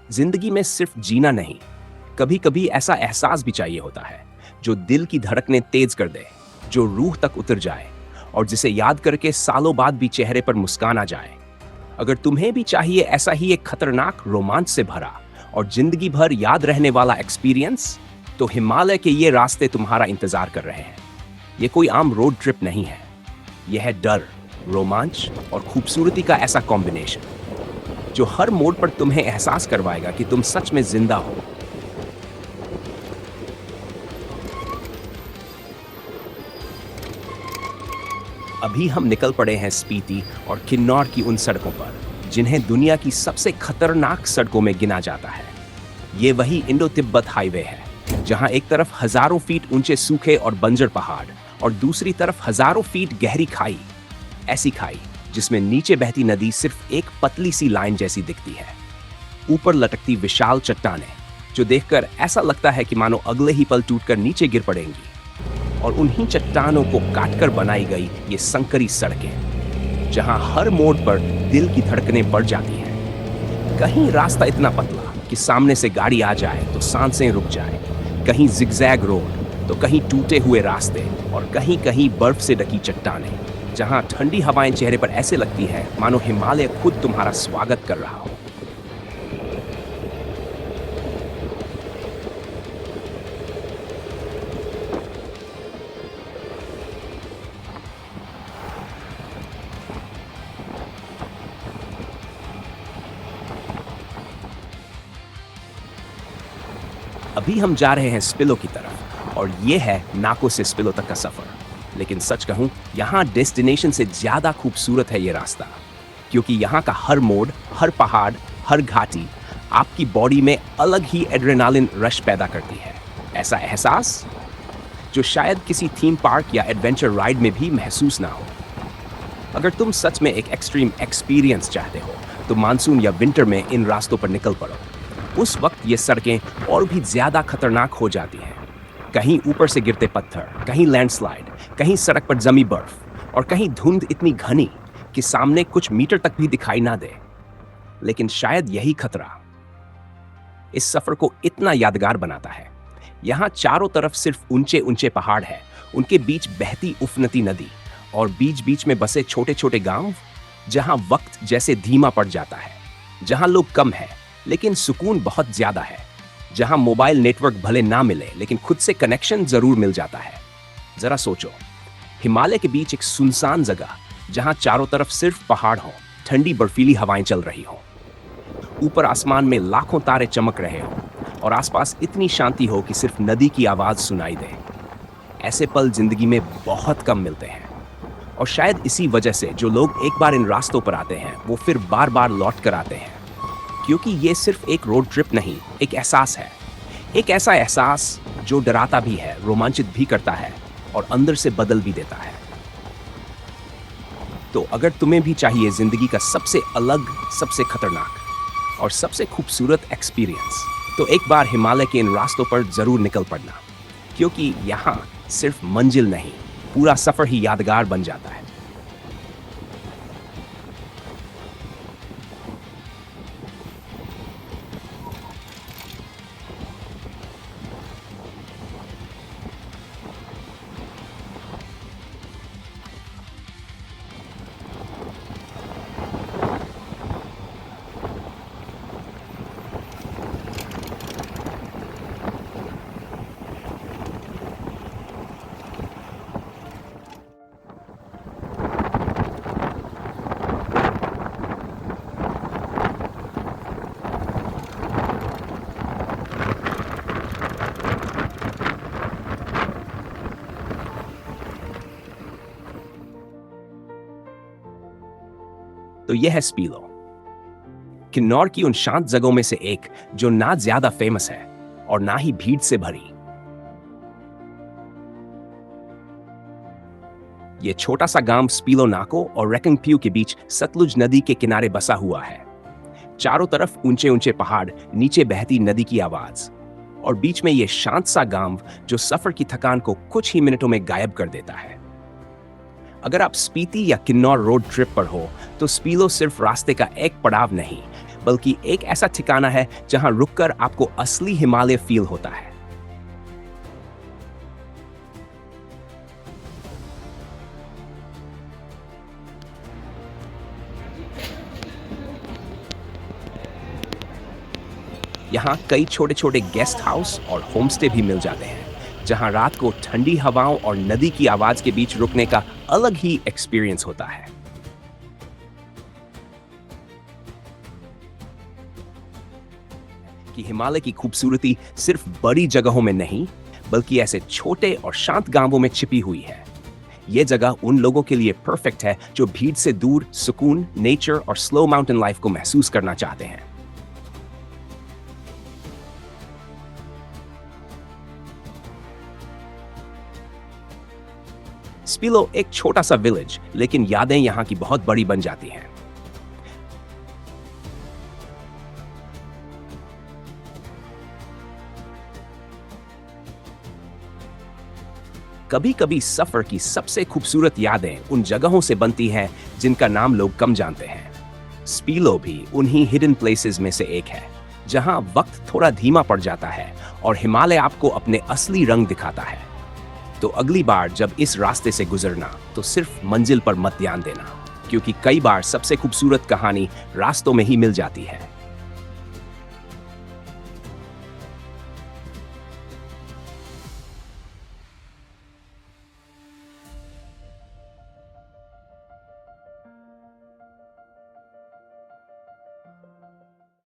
जिंदगी में सिर्फ जीना नहीं, कभी कभी ऐसा एहसास भी चाहिए होता है जो दिल की धड़कनें तेज कर दे, जो रूह तक उतर जाए और जिसे याद करके सालों बाद भी चेहरे पर मुस्कान आ जाए। अगर तुम्हें भी चाहिए ऐसा ही एक खतरनाक, रोमांच से भरा और जिंदगी भर याद रहने वाला एक्सपीरियंस, तो हिमालय के ये रास्ते तुम्हारा इंतजार कर रहे हैं। ये कोई आम रोड ट्रिप नहीं है, यह है डर, रोमांच और खूबसूरती का ऐसा कॉम्बिनेशन जो हर मोड़ पर तुम्हें एहसास करवाएगा कि तुम सच में जिंदा हो। अभी हम निकल पड़े हैं स्पीति और किन्नौर की उन सड़कों पर जिन्हें दुनिया की सबसे खतरनाक सड़कों में गिना जाता है। ये वही इंडो तिब्बत हाईवे है जहां एक तरफ हजारों फीट ऊंचे सूखे और बंजर पहाड़ और दूसरी तरफ हजारों फीट गहरी खाई, ऐसी खाई जिसमें नीचे बहती नदी सिर्फ एक पतली सी लाइन जैसी दिखती है। ऊपर लटकती विशाल चट्टानें जो देखकर ऐसा लगता है कि मानो अगले ही पल टूटकर नीचे गिर पड़ेंगी, और उन्हीं चट्टानों को काटकर बनाई गई ये संकरी सड़कें जहां हर मोड़ पर दिल की धड़कनें बढ़ जाती हैं। कहीं रास्ता इतना पतला कि सामने से गाड़ी आ जाए तो सांसें रुक जाए, कहीं जिगजैग रोड तो कहीं टूटे हुए रास्ते और कहीं कहीं बर्फ से ढकी चट्टानें जहां ठंडी हवाएं चेहरे पर ऐसे लगती हैं मानो हिमालय खुद तुम्हारा स्वागत कर रहा हो। अभी हम जा रहे हैं स्पिलो की तरफ और ये है नाको से स्पिलो तक का सफर। लेकिन सच कहूं, यहाँ डेस्टिनेशन से ज्यादा खूबसूरत है ये रास्ता, क्योंकि यहाँ का हर मोड़, हर पहाड़, हर घाटी आपकी बॉडी में अलग ही एड्रेनालिन रश पैदा करती है। ऐसा एहसास जो शायद किसी थीम पार्क या एडवेंचर राइड में भी महसूस ना हो। अगर तुम सच में एक एक्सट्रीम एक्सपीरियंस चाहते हो तो मानसून या विंटर में इन रास्तों पर निकल पड़ो। उस वक्त ये सड़कें और भी ज्यादा खतरनाक हो जाती हैं। कहीं ऊपर से गिरते पत्थर, कहीं लैंडस्लाइड, कहीं सड़क पर जमी बर्फ और कहीं धुंध इतनी घनी कि सामने कुछ मीटर तक भी दिखाई ना दे। लेकिन शायद यही खतरा इस सफर को इतना यादगार बनाता है। यहाँ चारों तरफ सिर्फ ऊंचे ऊंचे पहाड़ है, उनके बीच बहती उफनती नदी और बीच बीच में बसे छोटे छोटे गांव जहां वक्त जैसे धीमा पड़ जाता है, जहां लोग कम है लेकिन सुकून बहुत ज्यादा है, जहां मोबाइल नेटवर्क भले ना मिले लेकिन खुद से कनेक्शन जरूर मिल जाता है। जरा सोचो, हिमालय के बीच एक सुनसान जगह जहां चारों तरफ सिर्फ पहाड़ हो, ठंडी बर्फीली हवाएं चल रही हो, ऊपर आसमान में लाखों तारे चमक रहे हो और आसपास इतनी शांति हो कि सिर्फ नदी की आवाज सुनाई दे। ऐसे पल जिंदगी में बहुत कम मिलते हैं और शायद इसी वजह से जो लोग एक बार इन रास्तों पर आते हैं वो फिर बार बार लौट कर आते हैं, क्योंकि ये सिर्फ एक रोड ट्रिप नहीं, एक एहसास है। एक ऐसा एहसास जो डराता भी है, रोमांचित भी करता है और अंदर से बदल भी देता है। तो अगर तुम्हें भी चाहिए जिंदगी का सबसे अलग, सबसे खतरनाक और सबसे खूबसूरत एक्सपीरियंस, तो एक बार हिमालय के इन रास्तों पर जरूर निकल पड़ना, क्योंकि यहाँ सिर्फ मंजिल नहीं, पूरा सफर ही यादगार बन जाता है। तो यह है स्पीलो, किन्नौर की उन शांत जगहों में से एक जो ना ज्यादा फेमस है और ना ही भीड़ से भरी। यह छोटा सा गांव स्पीलो नाको और रेकंगपियो के बीच सतलुज नदी के किनारे बसा हुआ है। चारों तरफ ऊंचे ऊंचे पहाड़, नीचे बहती नदी की आवाज और बीच में यह शांत सा गांव जो सफर की थकान को कुछ ही मिनटों में गायब कर देता है। अगर आप स्पीति या किन्नौर रोड ट्रिप पर हो तो स्पीलो सिर्फ रास्ते का एक पड़ाव नहीं, बल्कि एक ऐसा ठिकाना है जहां रुककर आपको असली हिमालय फील होता है। यहाँ कई छोटे छोटे गेस्ट हाउस और होमस्टे भी मिल जाते हैं, जहाँ रात को ठंडी हवाओं और नदी की आवाज के बीच रुकने का अलग ही एक्सपीरियंस होता है। कि हिमालय की खूबसूरती सिर्फ बड़ी जगहों में नहीं, बल्कि ऐसे छोटे और शांत गांवों में छिपी हुई है। ये जगह उन लोगों के लिए परफेक्ट है जो भीड़ से दूर सुकून, नेचर और स्लो माउंटेन लाइफ को महसूस करना चाहते हैं। स्पिलो एक छोटा सा विलेज, लेकिन यादें यहाँ की बहुत बड़ी बन जाती हैं। कभी कभी सफर की सबसे खूबसूरत यादें उन जगहों से बनती हैं जिनका नाम लोग कम जानते हैं। स्पीलो भी उन्हीं हिडन प्लेसेस में से एक है, जहां वक्त थोड़ा धीमा पड़ जाता है और हिमालय आपको अपने असली रंग दिखाता है। तो अगली बार जब इस रास्ते से गुजरना, तो सिर्फ मंजिल पर मत ध्यान देना, क्योंकि कई बार सबसे खूबसूरत कहानी रास्तों में ही मिल जाती है।